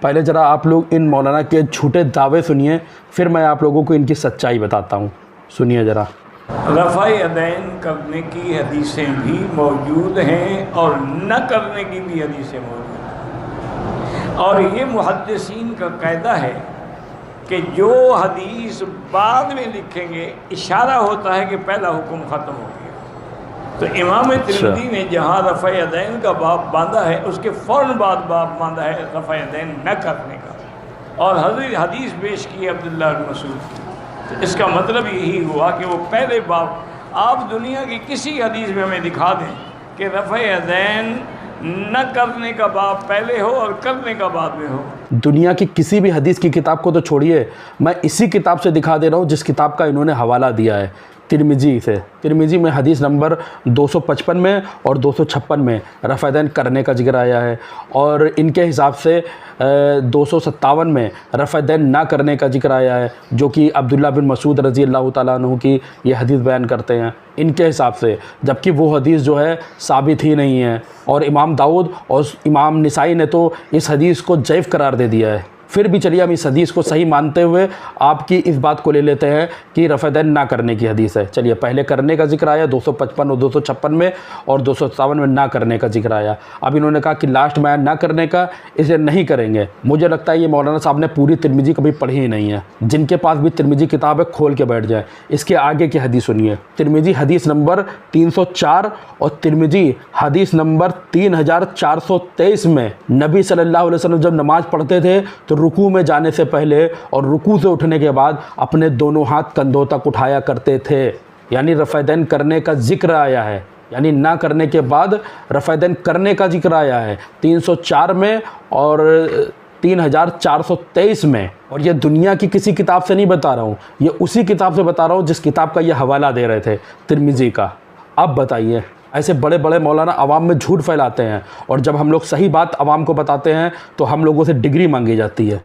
पहले ज़रा आप लोग इन मौलाना के झूठे दावे सुनिए, फिर मैं आप लोगों को इनकी सच्चाई बताता हूँ। सुनिए ज़रा। रफ़ा यदैन करने की हदीसें भी मौजूद हैं और न करने की भी हदीसें मौजूद हैं, और ये मुहद्दिसीन का कायदा है कि जो हदीस बाद में लिखेंगे इशारा होता है कि पहला हुक्म ख़त्म हो गया। तो इमाम तिरमिज़ी ने जहाँ रफ़ा यदैन का बाब बांधा है उसके फ़ौरन बाद बाब बांधा है रफ़ा यदैन न करने का, और हदीस पेश की अब्दुल्लाह इब्न मसूद की। तो इसका मतलब यही हुआ कि वो पहले बाब, आप दुनिया की किसी हदीस में हमें दिखा दें कि रफ़ा यदैन न करने का बाब पहले हो और करने का बाद में हो। दुनिया की किसी भी हदीस की किताब को तो छोड़िए, मैं इसी किताब से दिखा दे रहा हूँ जिस किताब का इन्होंने हवाला दिया है, तिरमिज़ी से। तिरमिज़ी में हदीस नंबर 255 में और 256 में रफ़ा यदैन करने का जिक्र आया है, और इनके हिसाब से 257 में रफ़ा यदैन ना करने का जिक्र आया है, जो कि अब्दुल्लाह बिन मसूद रज़ी अल्लाह ताला अन्हु की ये हदीस बयान करते हैं इनके हिसाब से, जबकि वो हदीस जो है साबित ही नहीं है। और इमाम दाऊद और इमाम निसाई ने तो इस हदीस को ज़ईफ़ करार दे दिया है। फिर भी चलिए हम इस हदीस को सही मानते हुए आपकी इस बात को ले लेते हैं कि रफ़ा यदैन ना करने की हदीस है। चलिए, पहले करने का जिक्र आया 255 और 256 में, और 257 में ना करने का जिक्र आया। अब इन्होंने कहा कि लास्ट में ना करने का, इसे नहीं करेंगे। मुझे लगता है ये मौलाना साहब ने पूरी तिरमिज़ी कभी पढ़ी ही नहीं है। जिनके पास भी तिरमिज़ी किताब है खोल के बैठ जाए। इसके आगे की हदीस सुनिए। तिरमिज़ी हदीस नंबर 304 और तिरमिज़ी हदीस नंबर 3423 में नबी सल्लल्लाहु अलैहि वसल्लम जब नमाज़ पढ़ते थे तो रुकू में जाने से पहले और रुकू से उठने के बाद अपने दोनों हाथ कंधों तक उठाया करते थे। यानी रफ़ा यदैन करने का जिक्र आया है, यानी ना करने के बाद रफ़ा यदैन करने का जिक्र आया है 304 में और 3423 में। और ये दुनिया की किसी किताब से नहीं बता रहा हूँ, ये उसी किताब से बता रहा हूँ जिस किताब का ये हवाला दे रहे थे, तिरमिज़ी का। अब बताइए, ऐसे बड़े बड़े मौलाना आवाम में झूठ फैलाते हैं, और जब हम लोग सही बात आवाम को बताते हैं तो हम लोगों से डिग्री मांगी जाती है।